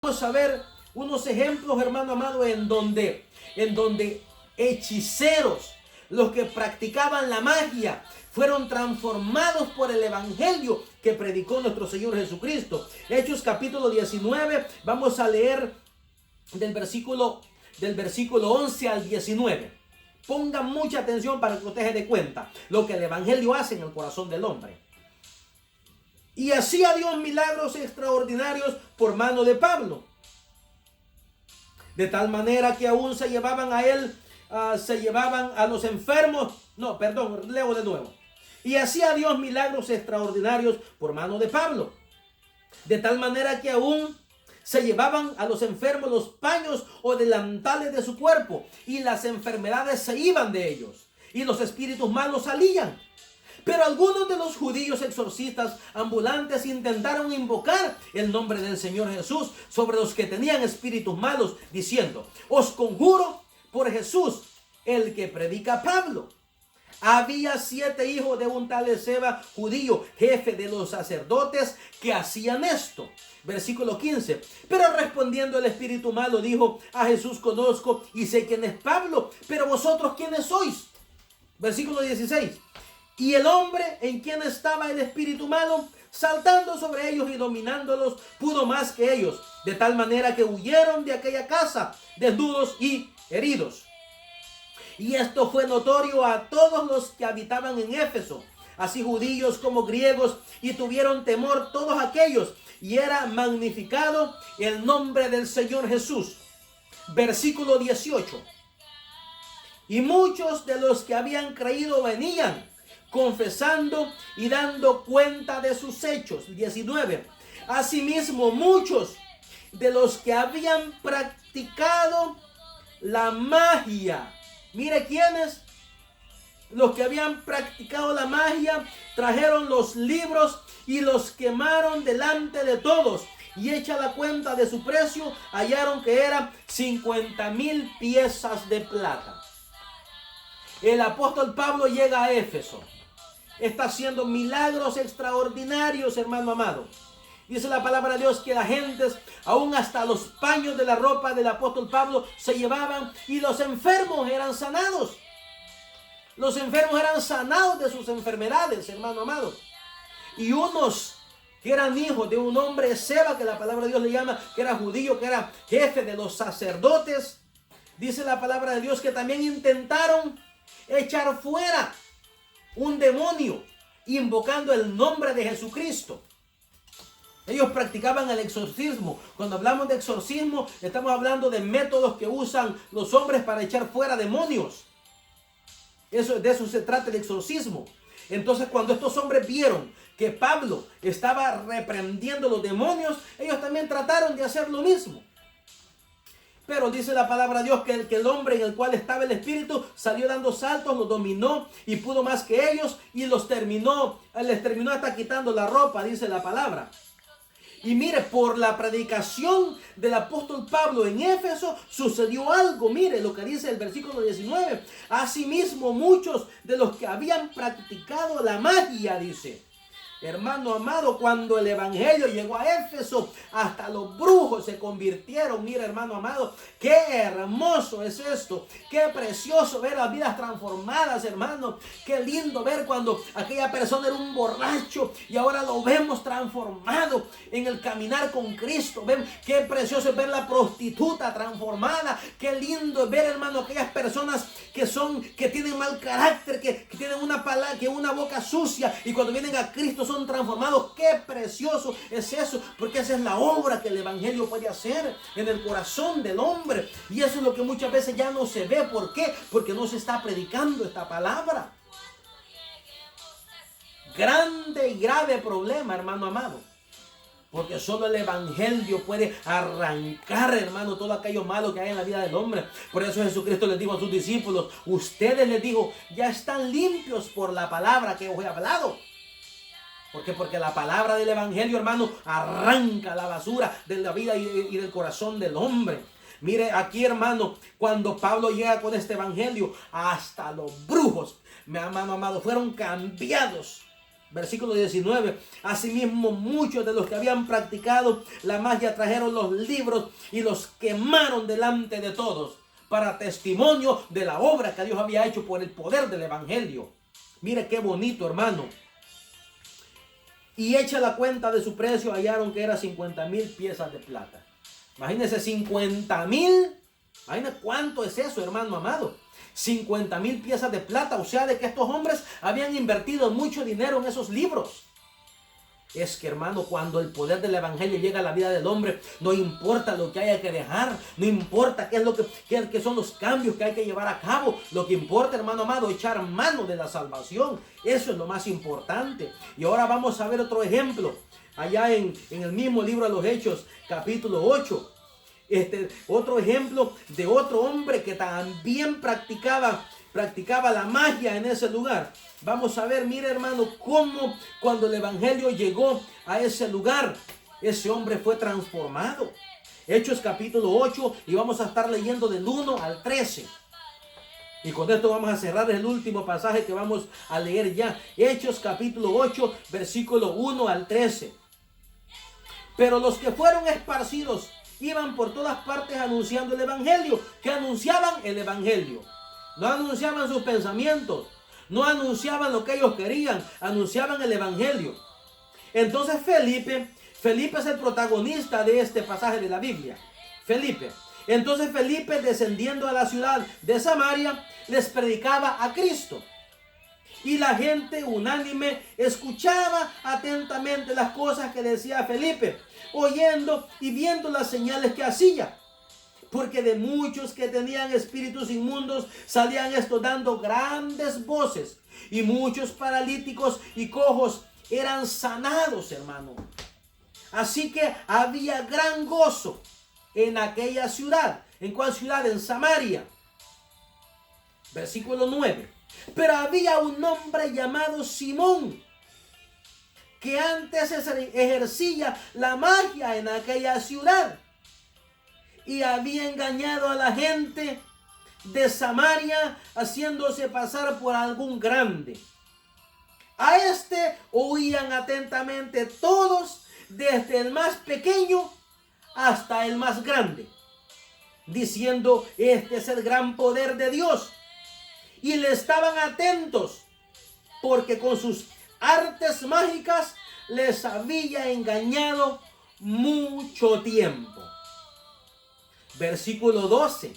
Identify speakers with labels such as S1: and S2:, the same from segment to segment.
S1: Vamos a ver unos ejemplos, hermano amado, en donde hechiceros, los que practicaban la magia, fueron transformados por el evangelio que predicó nuestro Señor Jesucristo. Hechos capítulo 19, vamos a leer del versículo 11 al 19. Pongan mucha atención para que ustedes se den cuenta lo que el evangelio hace en el corazón del hombre. Y hacía Dios milagros extraordinarios por mano de Pablo, de tal manera que aún se llevaban a los enfermos. No, perdón, leo de nuevo. Y hacía Dios milagros extraordinarios por mano de Pablo, de tal manera que aún se llevaban a los enfermos los paños o delantales de su cuerpo, y las enfermedades se iban de ellos, y los espíritus malos salían. Pero algunos de los judíos exorcistas ambulantes intentaron invocar el nombre del Señor Jesús sobre los que tenían espíritus malos, diciendo: os conjuro por Jesús, el que predica Pablo. Había 7 hijos de un tal Esceva, judío, jefe de los sacerdotes, que hacían esto. Versículo 15. Pero respondiendo el espíritu malo, dijo: a Jesús conozco y sé quién es Pablo, pero vosotros ¿quiénes sois? Versículo 16. Y el hombre en quien estaba el espíritu malo, saltando sobre ellos y dominándolos, pudo más que ellos, de tal manera que huyeron de aquella casa, desnudos y heridos. Y esto fue notorio a todos los que habitaban en Éfeso, así judíos como griegos, y tuvieron temor todos aquellos, y era magnificado el nombre del Señor Jesús. Versículo 18. Y muchos de los que habían creído venían, confesando y dando cuenta de sus hechos. 19. Asimismo, muchos de los que habían practicado la magia. Mire quiénes. Los que habían practicado la magia trajeron los libros y los quemaron delante de todos. Y hecha la cuenta de su precio, hallaron que eran 50,000 piezas de plata. El apóstol Pablo llega a Éfeso. Está haciendo milagros extraordinarios, hermano amado. Dice la palabra de Dios que las gentes, aún hasta los paños de la ropa del apóstol Pablo, se llevaban, y los enfermos eran sanados. Los enfermos eran sanados de sus enfermedades, hermano amado. Y unos que eran hijos de un hombre Esceva, que la palabra de Dios le llama, que era judío, que era jefe de los sacerdotes, dice la palabra de Dios que también intentaron echar fuera un demonio, invocando el nombre de Jesucristo. Ellos practicaban el exorcismo. Cuando hablamos de exorcismo, estamos hablando de métodos que usan los hombres para echar fuera demonios. De eso se trata el exorcismo. Entonces, cuando estos hombres vieron que Pablo estaba reprendiendo los demonios, ellos también trataron de hacer lo mismo. Pero dice la palabra de Dios que el hombre en el cual estaba el espíritu salió dando saltos, los dominó y pudo más que ellos, y les terminó hasta quitando la ropa, dice la palabra. Y mire, por la predicación del apóstol Pablo en Éfeso sucedió algo. Mire lo que dice el versículo 19. Asimismo, muchos de los que habían practicado la magia, dice. Hermano amado, cuando el evangelio llegó a Éfeso, hasta los brujos se convirtieron. Mira, hermano amado, qué hermoso es esto. Qué precioso ver las vidas transformadas, hermano. Qué lindo ver cuando aquella persona era un borracho y ahora lo vemos transformado en el caminar con Cristo. Ven, qué precioso es ver la prostituta transformada. Qué lindo es ver, hermano, aquellas personas que tienen mal carácter, que tienen una boca sucia, y cuando vienen a Cristo son transformados. Qué precioso es eso, porque esa es la obra que el evangelio puede hacer en el corazón del hombre, y eso es lo que muchas veces ya no se ve. ¿Por qué? Porque no se está predicando esta palabra. Grande y grave problema, hermano amado, porque solo el evangelio puede arrancar, hermano, todo aquello malo que hay en la vida del hombre. Por eso Jesucristo les dijo a sus discípulos, ustedes, les dijo, ya están limpios por la palabra que os he hablado. ¿Por qué? Porque la palabra del evangelio, hermano, arranca la basura de la vida y del corazón del hombre. Mire aquí, hermano, cuando Pablo llega con este evangelio, hasta los brujos, mi hermano amado, fueron cambiados Versículo 19. Asimismo, muchos de los que habían practicado la magia trajeron los libros y los quemaron delante de todos, para testimonio de la obra que Dios había hecho por el poder del evangelio. Mire qué bonito, hermano. Y hecha la cuenta de su precio, hallaron que era 50,000 piezas de plata. Imagínense, 50,000. Imagínense cuánto es eso, hermano amado. 50,000 piezas de plata. O sea, de que estos hombres habían invertido mucho dinero en esos libros. Es que, hermano, cuando el poder del evangelio llega a la vida del hombre, no importa lo que haya que dejar, no importa qué es lo que son los cambios que hay que llevar a cabo. Lo que importa, hermano amado, echar mano de la salvación. Eso es lo más importante. Y ahora vamos a ver otro ejemplo. Allá en el mismo libro de los Hechos, capítulo 8. Otro ejemplo de otro hombre que también practicaba la magia en ese lugar. Vamos a ver, mire, hermano, cómo cuando el evangelio llegó a ese lugar, ese hombre fue transformado. Hechos capítulo 8, y vamos a estar leyendo del 1 al 13. Y con esto vamos a cerrar el último pasaje que vamos a leer ya. Hechos capítulo 8, versículo 1 al 13. Pero los que fueron esparcidos iban por todas partes anunciando el evangelio. ¿Qué anunciaban? El evangelio. No anunciaban sus pensamientos, no anunciaban lo que ellos querían, anunciaban el evangelio. Entonces Felipe es el protagonista de este pasaje de la Biblia. Entonces Felipe, descendiendo a la ciudad de Samaria, les predicaba a Cristo. Y la gente unánime escuchaba atentamente las cosas que decía Felipe, oyendo y viendo las señales que hacía. Porque de muchos que tenían espíritus inmundos salían estos dando grandes voces. Y muchos paralíticos y cojos eran sanados, hermano. Así que había gran gozo en aquella ciudad. ¿En cuál ciudad? En Samaria. Versículo 9. Pero había un hombre llamado Simón, que antes ejercía la magia en aquella ciudad. Y había engañado a la gente de Samaria, haciéndose pasar por algún grande. A este oían atentamente todos, desde el más pequeño hasta el más grande, diciendo: este es el gran poder de Dios. Y le estaban atentos, porque con sus artes mágicas les había engañado mucho tiempo. Versículo 12.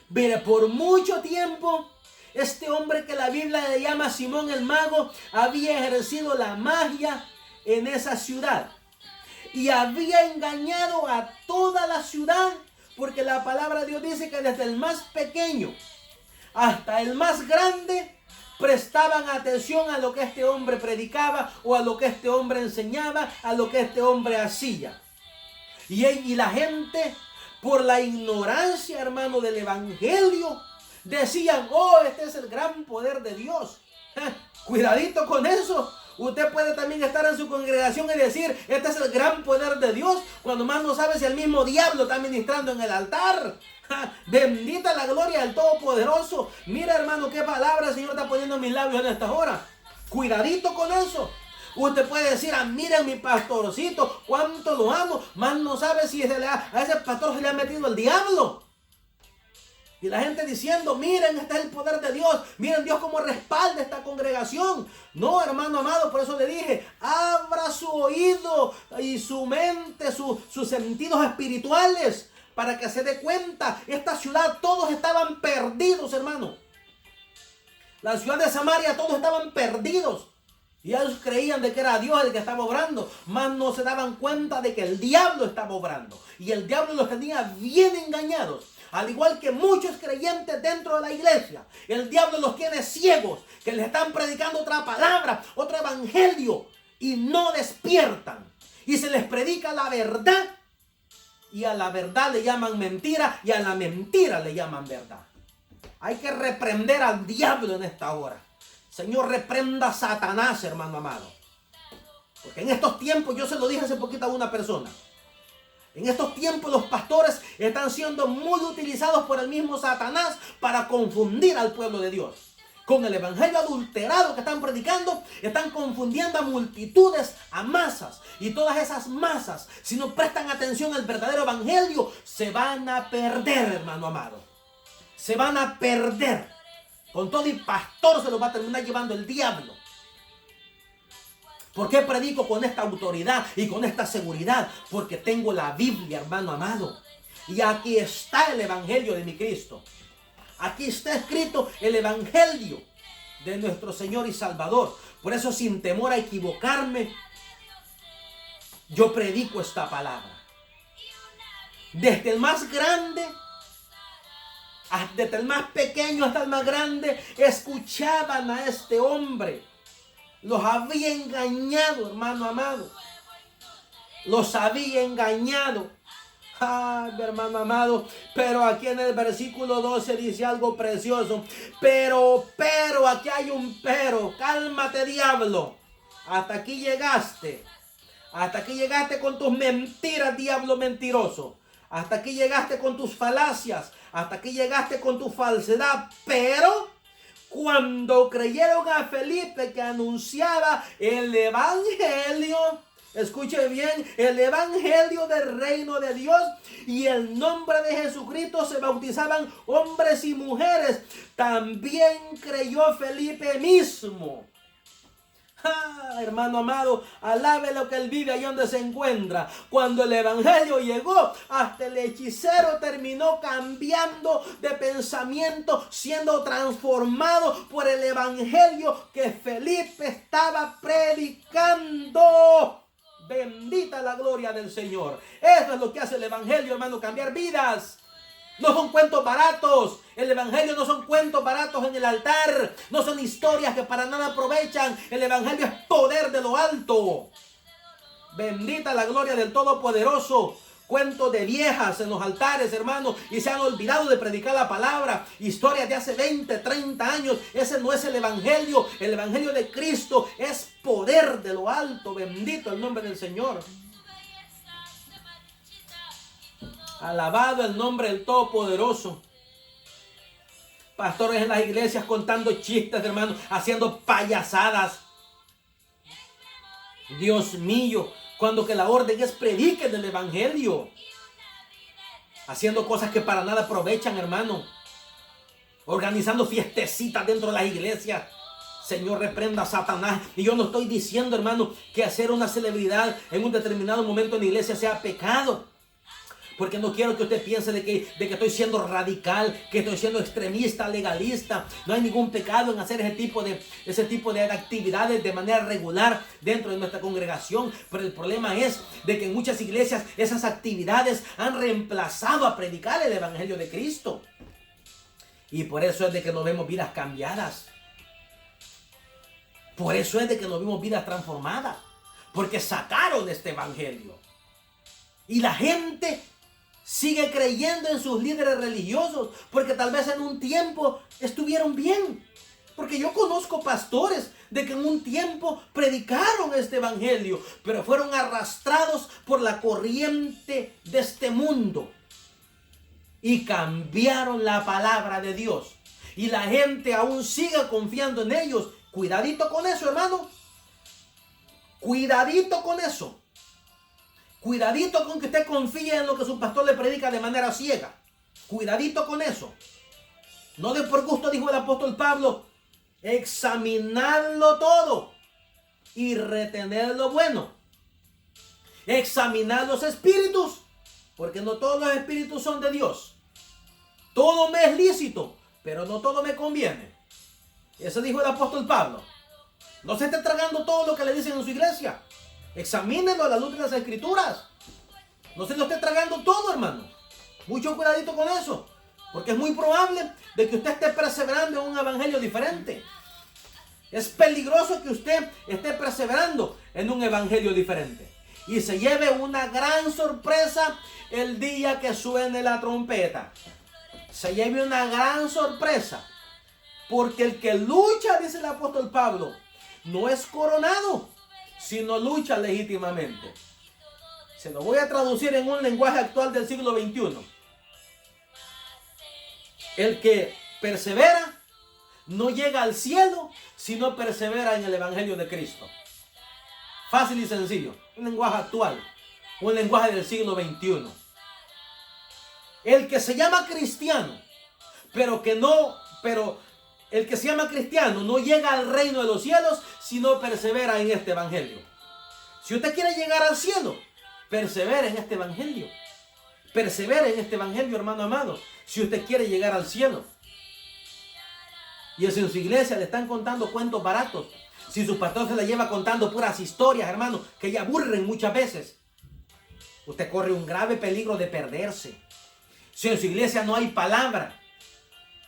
S1: Mire, por mucho tiempo, este hombre que la Biblia le llama Simón el Mago, había ejercido la magia en esa ciudad. Y había engañado a toda la ciudad, porque la palabra de Dios dice que desde el más pequeño hasta el más grande prestaban atención a lo que este hombre predicaba, o a lo que este hombre enseñaba, a lo que este hombre hacía. Y la gente, por la ignorancia, hermano, del evangelio, decían: oh, este es el gran poder de Dios. Cuidadito con eso. Usted puede también estar en su congregación y decir: este es el gran poder de Dios, cuando más no sabe si el mismo diablo está ministrando en el altar. Bendita la gloria del Todopoderoso. Mira, hermano, qué palabra el Señor está poniendo en mis labios en esta hora. Cuidadito con eso. Usted puede decir: miren mi pastorcito, cuánto lo amo. Más no sabe si a ese pastor se le ha metido el diablo. Y la gente diciendo: miren, este es el poder de Dios. Miren Dios cómo respalda esta congregación. No, hermano amado, por eso le dije: abra su oído y su mente, sus sentidos espirituales, para que se dé cuenta. Esta ciudad, todos estaban perdidos, hermano. La ciudad de Samaria, todos estaban perdidos. Y ellos creían de que era Dios el que estaba obrando, mas no se daban cuenta de que el diablo estaba obrando. Y el diablo los tenía bien engañados. Al igual que muchos creyentes dentro de la iglesia, el diablo los tiene ciegos, que les están predicando otra palabra, otro evangelio, y no despiertan. Y se les predica la verdad, y a la verdad le llaman mentira, y a la mentira le llaman verdad. Hay que reprender al diablo en esta hora. Señor, reprenda a Satanás, hermano amado. Porque en estos tiempos, yo se lo dije hace poquito a una persona, en estos tiempos los pastores están siendo muy utilizados por el mismo Satanás para confundir al pueblo de Dios. con el evangelio adulterado que están predicando, están confundiendo a multitudes, a masas. Y todas esas masas, si no prestan atención al verdadero evangelio, se van a perder, hermano amado. Se van a perder. Con todo y pastor se los va a terminar llevando el diablo. ¿Por qué predico con esta autoridad y con esta seguridad? Porque tengo la Biblia, hermano amado. Y aquí está el evangelio de mi Cristo. Aquí está escrito el evangelio de nuestro Señor y Salvador. Por eso, sin temor a equivocarme, yo predico esta palabra. Desde el más grande, desde el más pequeño hasta el más grande, escuchaban a este hombre. Los había engañado, hermano amado. Los había engañado. Ay, hermano amado, pero aquí en el versículo 12 dice algo precioso. Pero, aquí hay un pero. Cálmate, diablo. Hasta aquí llegaste. Hasta aquí llegaste con tus mentiras, diablo mentiroso. Hasta aquí llegaste con tus falacias. Hasta aquí llegaste con tu falsedad. Pero cuando creyeron a Felipe que anunciaba el evangelio, escuche bien, el evangelio del reino de Dios, y el nombre de Jesucristo se bautizaban hombres y mujeres, también creyó Felipe mismo. Hermano amado, alabe lo que él vive ahí donde se encuentra. Cuando el evangelio llegó, hasta el hechicero terminó cambiando de pensamiento, siendo transformado por el evangelio que Felipe estaba predicando. Bendita la gloria del Señor. Eso es lo que hace el evangelio, hermano, cambiar vidas. No son cuentos baratos. El evangelio no son cuentos baratos en el altar. No son historias que para nada aprovechan. El evangelio es poder de lo alto. Bendita la gloria del Todopoderoso. Cuentos de viejas en los altares, hermanos, y se han olvidado de predicar la palabra. Historias de hace 20, 30 años. Ese no es el evangelio. El evangelio de Cristo es poder de lo alto. Bendito el nombre del Señor. Alabado el nombre del Todopoderoso. Pastores en las iglesias contando chistes, hermanos, haciendo payasadas. Dios mío, cuando que la orden es prediquen el evangelio. Haciendo cosas que para nada aprovechan, hermano. Organizando fiestecitas dentro de las iglesias. Señor, reprenda a Satanás. Y yo no estoy diciendo, hermano, que hacer una celebridad en un determinado momento en la iglesia sea pecado. Porque no quiero que usted piense de que estoy siendo radical, que estoy siendo extremista, legalista. No hay ningún pecado en hacer ese tipo de actividades de manera regular dentro de nuestra congregación. Pero el problema es de que en muchas iglesias esas actividades han reemplazado a predicar el evangelio de Cristo. Y por eso es de que no vemos vidas cambiadas. Por eso es de que no vemos vidas transformadas. Porque sacaron este evangelio. Y la gente sigue creyendo en sus líderes religiosos, porque tal vez en un tiempo estuvieron bien. Porque yo conozco pastores de que en un tiempo predicaron este evangelio, pero fueron arrastrados por la corriente de este mundo y cambiaron la palabra de Dios. Y la gente aún sigue confiando en ellos. Cuidadito con eso, hermano. Cuidadito con eso. Cuidadito con que usted confíe en lo que su pastor le predica de manera ciega. Cuidadito con eso. No de por gusto, dijo el apóstol Pablo, examinadlo todo y retener lo bueno. Examinad los espíritus, porque no todos los espíritus son de Dios. Todo me es lícito, pero no todo me conviene. Eso dijo el apóstol Pablo. No se esté tragando todo lo que le dicen en su iglesia. Examínenlo a la luz de las escrituras. No se lo esté tragando todo, hermano. Mucho cuidadito con eso. Porque es muy probable de que usted esté perseverando en un evangelio diferente. Es peligroso que usted esté perseverando en un evangelio diferente. Y se lleve una gran sorpresa el día que suene la trompeta. Se lleve una gran sorpresa. Porque el que lucha, dice el apóstol Pablo, no es coronado, sino lucha legítimamente. Se lo voy a traducir en un lenguaje actual del siglo XXI. El que persevera no llega al cielo si no persevera en el evangelio de Cristo. Fácil y sencillo. Un lenguaje actual. Un lenguaje del siglo XXI. El que se llama cristiano, pero el que se llama cristiano no llega al reino de los cielos si no persevera en este evangelio. Si usted quiere llegar al cielo, persevere en este evangelio. Persevere en este evangelio, hermano amado. Si usted quiere llegar al cielo. Y en su iglesia le están contando cuentos baratos. Si su pastor se la lleva contando puras historias, hermano, que ya aburren muchas veces, usted corre un grave peligro de perderse. Si en su iglesia no hay palabra,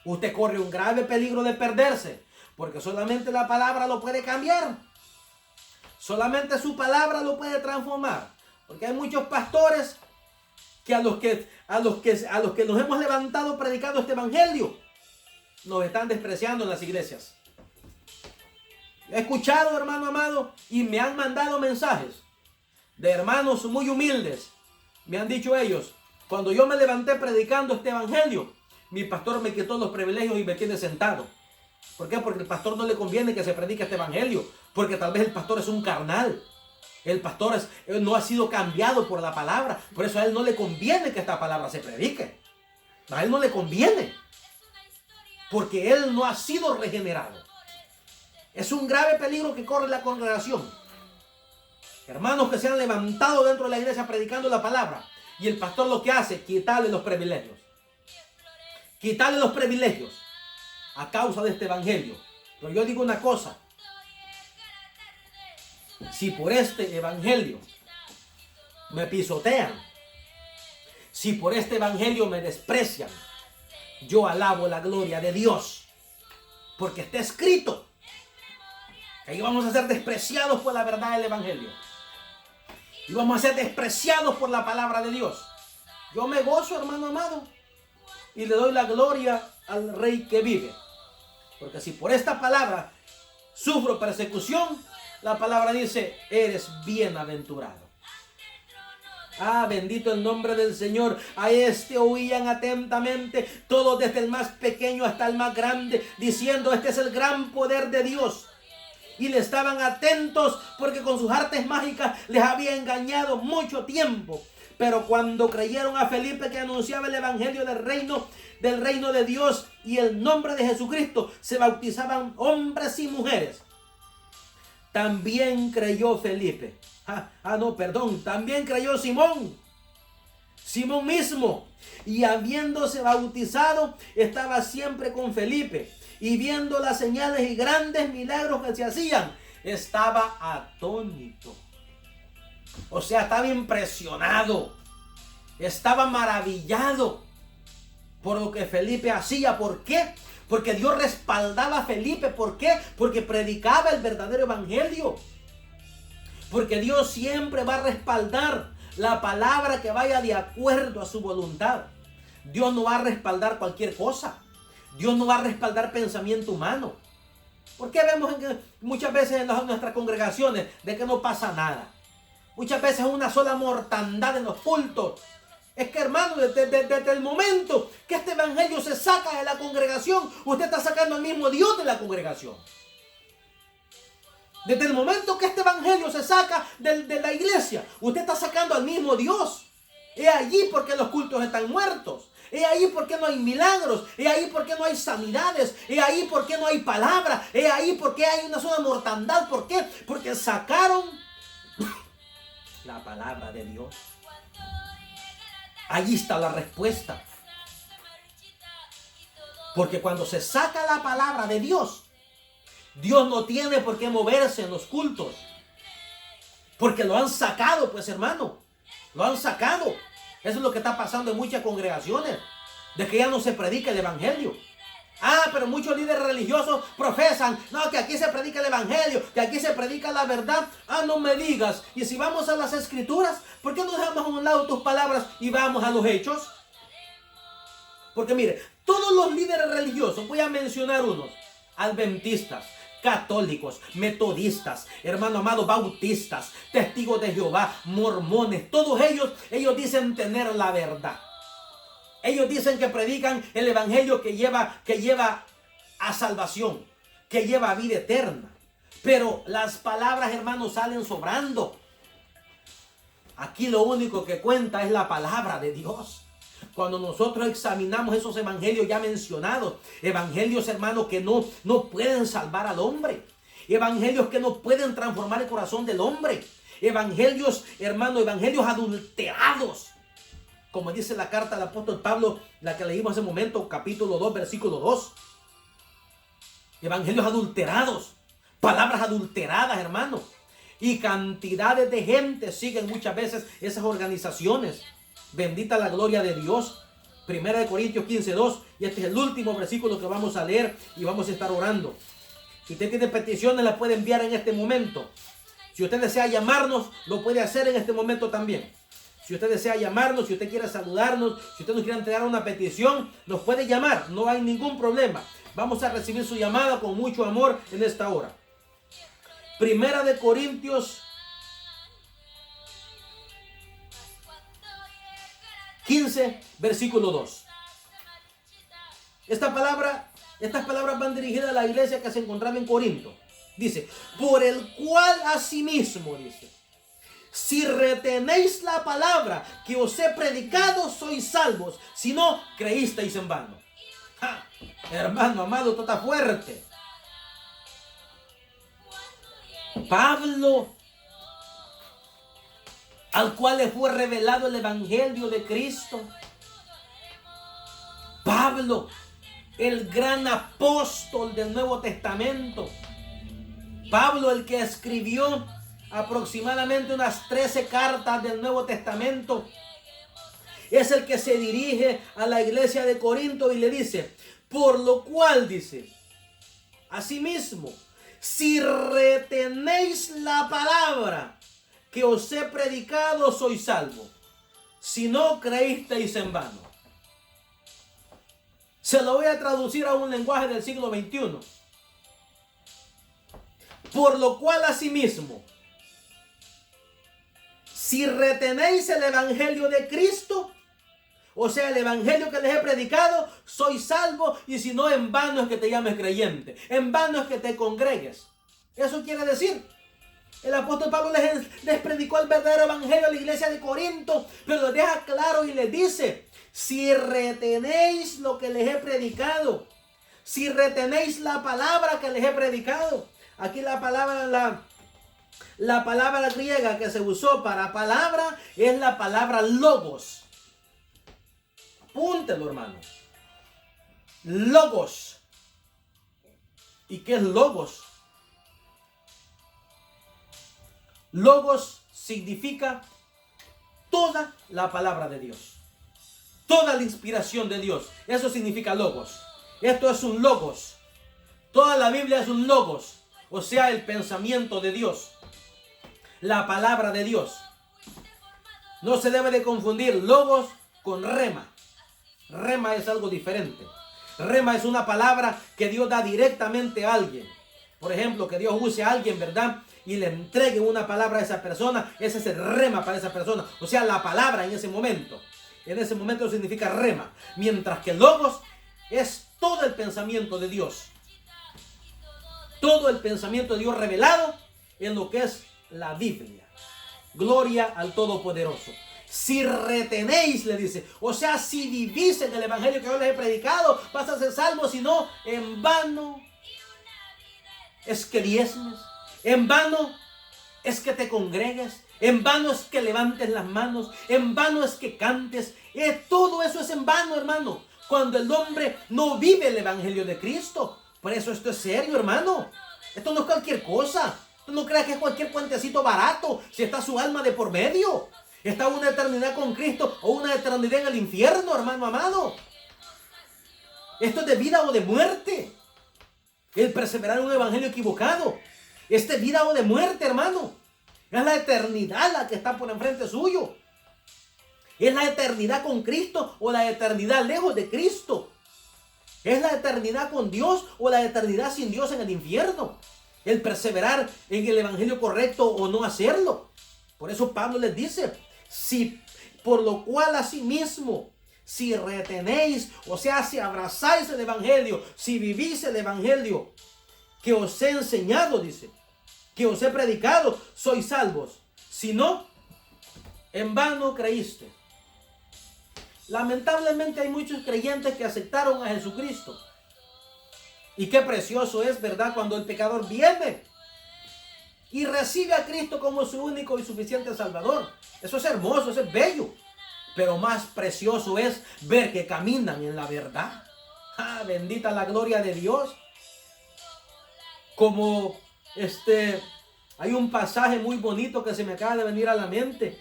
S1: usted corre un grave peligro de perderse. Porque solamente la palabra lo puede cambiar. Solamente su palabra lo puede transformar. Porque hay muchos pastores que a los que nos hemos levantado predicando este evangelio, nos están despreciando en las iglesias. He escuchado, hermano amado, y me han mandado mensajes de hermanos muy humildes. Me han dicho ellos: cuando yo me levanté predicando este evangelio, mi pastor me quitó los privilegios y me tiene sentado. ¿Por qué? Porque al pastor no le conviene que se predique este evangelio. Porque tal vez el pastor es un carnal. El pastor no ha sido cambiado por la palabra. Por eso a él no le conviene que esta palabra se predique. A él no le conviene. Porque él no ha sido regenerado. Es un grave peligro que corre la congregación. Hermanos que se han levantado dentro de la iglesia predicando la palabra. Y el pastor lo que hace, quitarle los privilegios. Quitarle los privilegios a causa de este evangelio. Pero yo digo una cosa. Si por este evangelio me pisotean, si por este evangelio me desprecian, yo alabo la gloria de Dios. Porque está escrito que vamos a ser despreciados por la verdad del evangelio. Y vamos a ser despreciados por la palabra de Dios. Yo me gozo, hermano amado, y le doy la gloria al Rey que vive. Porque si por esta palabra sufro persecución, la palabra dice: eres bienaventurado. Ah, bendito el nombre del Señor. A este oían atentamente todos, desde el más pequeño hasta el más grande, diciendo: este es el gran poder de Dios. Y le estaban atentos porque con sus artes mágicas les había engañado mucho tiempo. Pero cuando creyeron a Felipe, que anunciaba el evangelio del reino de Dios y el nombre de Jesucristo, se bautizaban hombres y mujeres. También creyó Felipe. También creyó Simón. Simón mismo. Y habiéndose bautizado, estaba siempre con Felipe. Y viendo las señales y grandes milagros que se hacían, estaba atónito. O sea, estaba impresionado. Estaba maravillado por lo que Felipe hacía. ¿Por qué? Porque Dios respaldaba a Felipe. ¿Por qué? Porque predicaba el verdadero evangelio. Porque Dios siempre va a respaldar la palabra que vaya de acuerdo a su voluntad. Dios no va a respaldar cualquier cosa. Dios no va a respaldar pensamiento humano. ¿Por qué vemos muchas veces en nuestras congregaciones de que no pasa nada? Muchas veces una sola mortandad en los cultos. Es que, hermano, desde el momento que este evangelio se saca de la congregación, usted está sacando al mismo Dios de la congregación. Desde el momento que este evangelio se saca de la iglesia, usted está sacando al mismo Dios. Es allí porque los cultos están muertos. Es ahí porque no hay milagros. Es ahí porque no hay sanidades. Es ahí porque no hay palabra. Es ahí porque hay una sola mortandad. ¿Por qué? Porque sacaron la palabra de Dios. Allí está la respuesta. Porque cuando se saca la palabra de Dios, Dios no tiene por qué moverse en los cultos. Porque lo han sacado, pues, hermano. Lo han sacado. Eso es lo que está pasando en muchas congregaciones. De que ya no se predica el evangelio. Pero muchos líderes religiosos profesan: no, que aquí se predica el evangelio, que aquí se predica la verdad. No me digas. Y si vamos a las escrituras, ¿por qué no dejamos a un lado tus palabras y vamos a los hechos? Porque mire, todos los líderes religiosos, voy a mencionar unos: adventistas, católicos, metodistas, hermano amado, bautistas, testigos de Jehová, mormones, todos ellos dicen tener la verdad. Ellos dicen que predican el evangelio que lleva a salvación, que lleva a vida eterna. Pero las palabras, hermanos, salen sobrando. Aquí lo único que cuenta es la palabra de Dios. Cuando nosotros examinamos esos evangelios ya mencionados, evangelios, hermanos, que no pueden salvar al hombre, evangelios que no pueden transformar el corazón del hombre, evangelios, hermanos, evangelios adulterados, como dice la carta del apóstol Pablo, la que leímos hace un momento, capítulo 2, versículo 2. Evangelios adulterados, palabras adulteradas, hermanos. Y cantidades de gente siguen muchas veces esas organizaciones. Bendita la gloria de Dios. 1 Corintios 15:2. Y este es el último versículo que vamos a leer y vamos a estar orando. Si usted tiene peticiones, las puede enviar en este momento. Si usted desea llamarnos, lo puede hacer en este momento también. Si usted desea llamarnos, si usted quiere saludarnos, si usted nos quiere entregar una petición, nos puede llamar. No hay ningún problema. Vamos a recibir su llamada con mucho amor en esta hora. 1 Corintios 15, versículo 2. Estas palabras van dirigidas a la iglesia que se encontraba en Corinto. Dice, por el cual asimismo, dice, si retenéis la palabra que os he predicado, sois salvos, si no, creísteis en vano. ¡Ja! Hermano amado, esto está fuerte. Pablo, al cual le fue revelado el evangelio de Cristo. Pablo, el gran apóstol del Nuevo Testamento. Pablo, el que escribió aproximadamente unas 13 cartas del Nuevo Testamento, es el que se dirige a la iglesia de Corinto y le dice, por lo cual, dice, asimismo, si retenéis la palabra que os he predicado, sois salvos, si no creísteis en vano. Se lo voy a traducir a un lenguaje del siglo XXI. Por lo cual, asimismo, si retenéis el evangelio de Cristo, o sea, el evangelio que les he predicado, sois salvos, y si no, en vano es que te llames creyente, en vano es que te congregues. Eso quiere decir, el apóstol Pablo les predicó el verdadero evangelio a la iglesia de Corinto, pero les deja claro y les dice, si retenéis lo que les he predicado, si retenéis la palabra que les he predicado. Aquí la palabra griega que se usó para palabra es la palabra logos. Apúntelo, hermano. Logos. ¿Y qué es logos? Logos significa toda la palabra de Dios. Toda la inspiración de Dios. Eso significa logos. Esto es un logos. Toda la Biblia es un logos. O sea, el pensamiento de Dios. La palabra de Dios. No se debe de confundir logos con rema. Rema es algo diferente. Rema es una palabra que Dios da directamente a alguien. Por ejemplo, que Dios use a alguien, ¿verdad? Y le entregue una palabra a esa persona. Ese es el rema para esa persona. O sea, la palabra en ese momento. En ese momento significa rema. Mientras que logos es todo el pensamiento de Dios. Todo el pensamiento de Dios revelado en lo que es la Biblia. Gloria al Todopoderoso. Si retenéis, le dice, o sea, si vivís en el evangelio que yo les he predicado, vas a ser salvo, si no, en vano es que diezmes, en vano es que te congregues, en vano es que levantes las manos, en vano es que cantes, todo eso es en vano, hermano, cuando el hombre no vive el evangelio de Cristo. Por eso esto es serio, hermano. Esto no es cualquier cosa. Tú no creas que es cualquier puentecito barato, si está su alma de por medio. Está una eternidad con Cristo o una eternidad en el infierno, hermano amado. Esto es de vida o de muerte. El perseverar en un evangelio equivocado. Es de vida o de muerte, hermano. Es la eternidad la que está por enfrente suyo. Es la eternidad con Cristo o la eternidad lejos de Cristo. Es la eternidad con Dios o la eternidad sin Dios en el infierno. El perseverar en el evangelio correcto o no hacerlo. Por eso Pablo les dice, si por lo cual asimismo, si retenéis, o sea, si abrazáis el evangelio, si vivís el evangelio que os he enseñado, dice, que os he predicado, sois salvos. Si no, en vano creíste. Lamentablemente hay muchos creyentes que aceptaron a Jesucristo. Y qué precioso es, ¿verdad?, cuando el pecador viene y recibe a Cristo como su único y suficiente Salvador. Eso es hermoso, eso es bello. Pero más precioso es ver que caminan en la verdad. Bendita la gloria de Dios. Como hay un pasaje muy bonito que se me acaba de venir a la mente.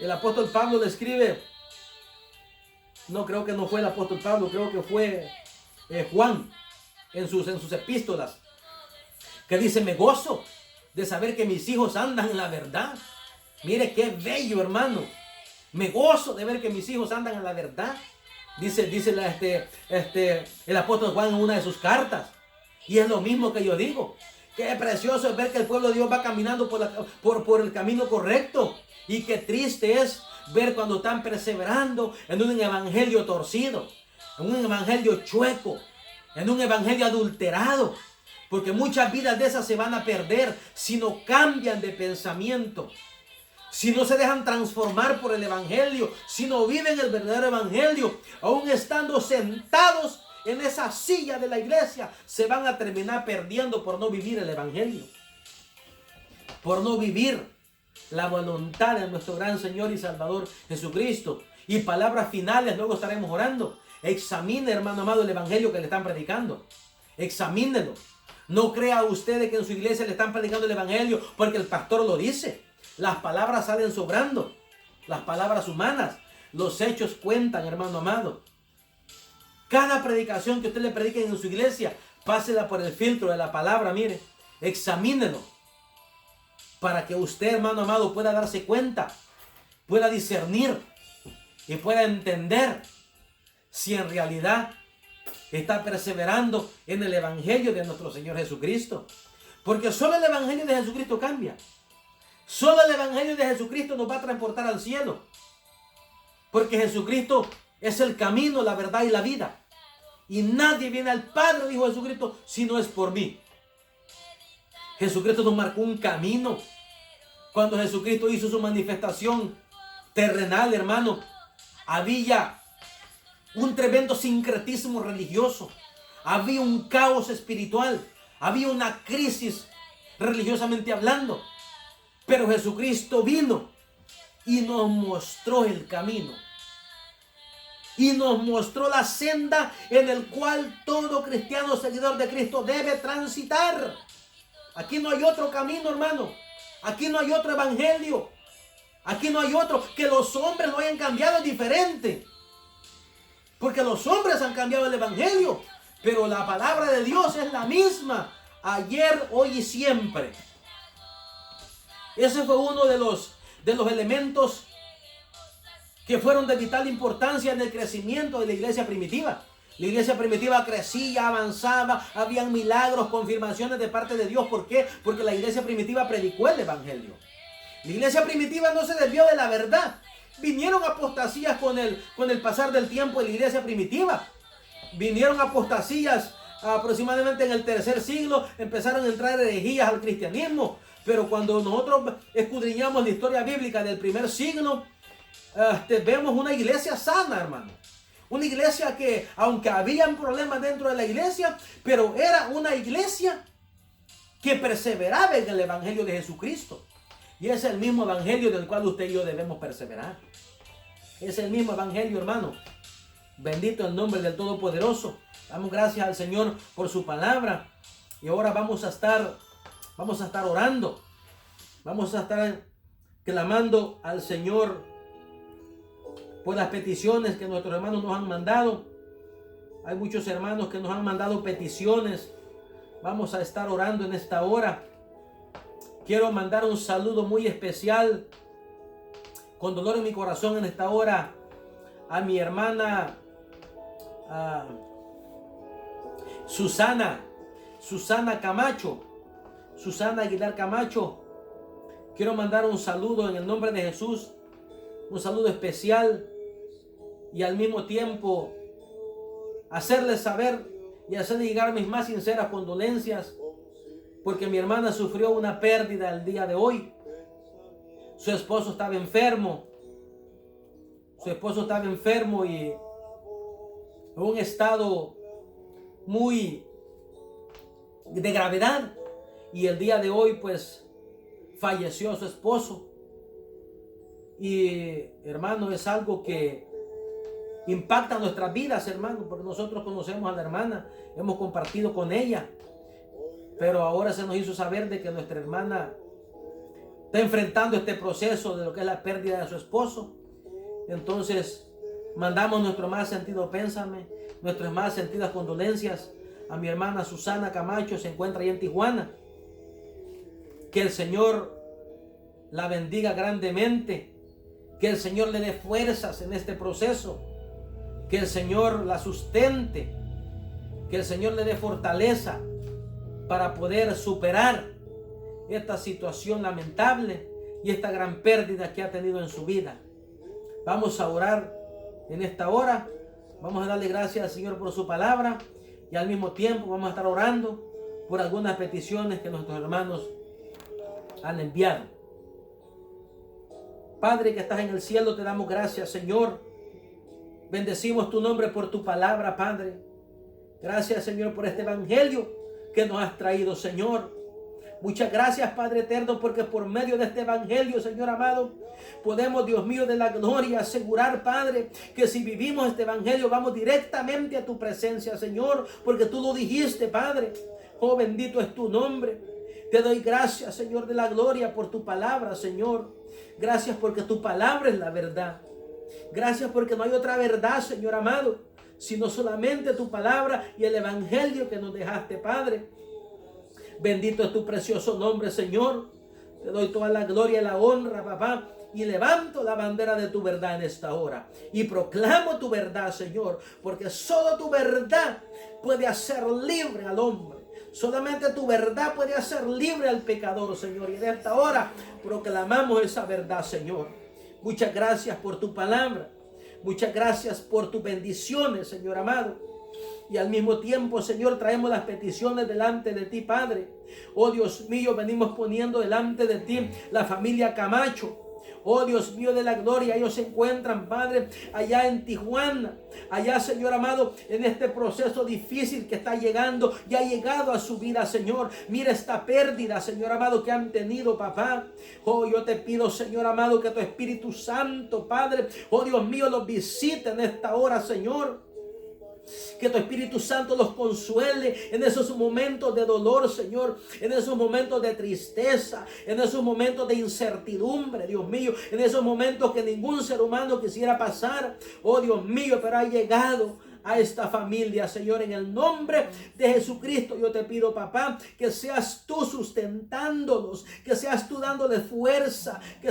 S1: El apóstol Pablo le escribe, no, creo que no fue el apóstol Pablo, creo que fue Juan en sus epístolas, que dice, me gozo de saber que mis hijos andan en la verdad. Mire qué bello, hermano. Me gozo de ver que mis hijos andan en la verdad. Dice el apóstol Juan en una de sus cartas. Y es lo mismo que yo digo. Qué precioso es ver que el pueblo de Dios va caminando por el camino correcto. Y qué triste es ver cuando están perseverando en un evangelio torcido, en un evangelio chueco, en un evangelio adulterado. Porque muchas vidas de esas se van a perder si no cambian de pensamiento, si no se dejan transformar por el evangelio, si no viven el verdadero evangelio. Aún estando sentados en esa silla de la iglesia, se van a terminar perdiendo por no vivir el evangelio, por no vivir la voluntad de nuestro gran Señor y Salvador Jesucristo. Y palabras finales, luego estaremos orando. Examine, hermano amado, el evangelio que le están predicando. Examínelo. No crea usted que en su iglesia le están predicando el evangelio porque el pastor lo dice. Las palabras salen sobrando, las palabras humanas. Los hechos cuentan, hermano amado. Cada predicación que usted le predique en su iglesia, pásela por el filtro de la palabra, mire. Examínelo. Para que usted, hermano amado, pueda darse cuenta, pueda discernir y pueda entender si en realidad está perseverando en el evangelio de nuestro Señor Jesucristo. Porque solo el evangelio de Jesucristo cambia. Solo el evangelio de Jesucristo nos va a transportar al cielo. Porque Jesucristo es el camino, la verdad y la vida. Y nadie viene al Padre, dijo Jesucristo, si no es por mí. Jesucristo nos marcó un camino. Cuando Jesucristo hizo su manifestación terrenal, hermano, había un tremendo sincretismo religioso. Había un caos espiritual. Había una crisis religiosamente hablando. Pero Jesucristo vino y nos mostró el camino. Y nos mostró la senda en el cual todo cristiano seguidor de Cristo debe transitar. Aquí no hay otro camino, hermano. Aquí no hay otro evangelio. Aquí no hay otro. Que los hombres lo hayan cambiado es diferente. Porque los hombres han cambiado el evangelio. Pero la palabra de Dios es la misma. Ayer, hoy y siempre. Ese fue uno de los elementos que fueron de vital importancia en el crecimiento de la iglesia primitiva. La iglesia primitiva crecía, avanzaba, habían milagros, confirmaciones de parte de Dios. ¿Por qué? Porque la iglesia primitiva predicó el evangelio. La iglesia primitiva no se desvió de la verdad. Vinieron apostasías con el pasar del tiempo en la iglesia primitiva. Vinieron apostasías aproximadamente en el tercer siglo. Empezaron a entrar herejías al cristianismo. Pero cuando nosotros escudriñamos la historia bíblica del primer siglo, vemos una iglesia sana, hermano. Una iglesia que, aunque habían problemas dentro de la iglesia, pero era una iglesia que perseveraba en el evangelio de Jesucristo. Y es el mismo evangelio del cual usted y yo debemos perseverar. Es el mismo evangelio, hermano. Bendito el nombre del Todopoderoso. Damos gracias al Señor por su palabra. Y ahora vamos a estar orando. Vamos a estar clamando al Señor por las peticiones que nuestros hermanos nos han mandado. Hay muchos hermanos que nos han mandado peticiones. Vamos a estar orando en esta hora. Quiero mandar un saludo muy especial, con dolor en mi corazón en esta hora, a mi hermana Susana Camacho, Susana Aguilar Camacho. Quiero mandar un saludo en el nombre de Jesús, un saludo especial. y al mismo tiempo hacerles saber y hacerles llegar mis más sinceras condolencias, porque mi hermana sufrió una pérdida el día de hoy. Su esposo estaba enfermo. Su esposo estaba enfermo y en un estado muy de gravedad. Y el día de hoy pues falleció su esposo. Y hermano, es algo que impacta nuestras vidas, hermano, porque nosotros conocemos a la hermana, hemos compartido con ella. Pero ahora se nos hizo saber de que nuestra hermana está enfrentando este proceso de lo que es la pérdida de su esposo. Entonces mandamos nuestro más sentido pésame, nuestras más sentidas condolencias a mi hermana Susana Camacho, se encuentra ahí en Tijuana. Que el Señor la bendiga grandemente, que el Señor le dé fuerzas en este proceso, que el Señor la sustente, que el Señor le dé fortaleza para poder superar esta situación lamentable y esta gran pérdida que ha tenido en su vida. Vamos a orar en esta hora. Vamos a darle gracias al Señor por su palabra y al mismo tiempo vamos a estar orando por algunas peticiones que nuestros hermanos han enviado. Padre que estás en el cielo, te damos gracias, Señor. Bendecimos tu nombre por tu palabra, Padre. Gracias, Señor, por este evangelio que nos has traído, Señor. Muchas gracias, Padre eterno, porque por medio de este evangelio, Señor amado, podemos, Dios mío de la gloria, asegurar, Padre, que si vivimos este evangelio, vamos directamente a tu presencia, Señor, porque tú lo dijiste, Padre. Oh, bendito es tu nombre. Te doy gracias, Señor de la gloria, por tu palabra, Señor. Gracias porque tu palabra es la verdad. Gracias porque no hay otra verdad, Señor amado, sino solamente tu palabra y el evangelio que nos dejaste, Padre. Bendito es tu precioso nombre, Señor. Te doy toda la gloria y la honra, papá. Y levanto la bandera de tu verdad en esta hora. Y proclamo tu verdad, Señor. Porque solo tu verdad puede hacer libre al hombre. Solamente tu verdad puede hacer libre al pecador, Señor. Y en esta hora proclamamos esa verdad, Señor. Muchas gracias por tu palabra. Muchas gracias por tus bendiciones, Señor amado. Y al mismo tiempo, Señor, traemos las peticiones delante de ti, Padre. Oh Dios mío, venimos poniendo delante de ti la familia Camacho. Oh Dios mío de la gloria, ellos se encuentran, Padre, allá en Tijuana. Allá, Señor amado, en este proceso difícil que está llegando y ha llegado a su vida, Señor. Mira esta pérdida, Señor amado, que han tenido, papá. Oh, yo te pido, Señor amado, que tu Espíritu Santo, Padre, oh Dios mío, los visite en esta hora, Señor. Que tu Espíritu Santo los consuele en esos momentos de dolor, Señor. En esos momentos de tristeza. En esos momentos de incertidumbre, Dios mío. En esos momentos que ningún ser humano quisiera pasar. Oh, Dios mío, pero ha llegado a esta familia, Señor, en el nombre de Jesucristo. Yo te pido, papá, que seas tú sustentándolos, que seas tú dándole fuerza, que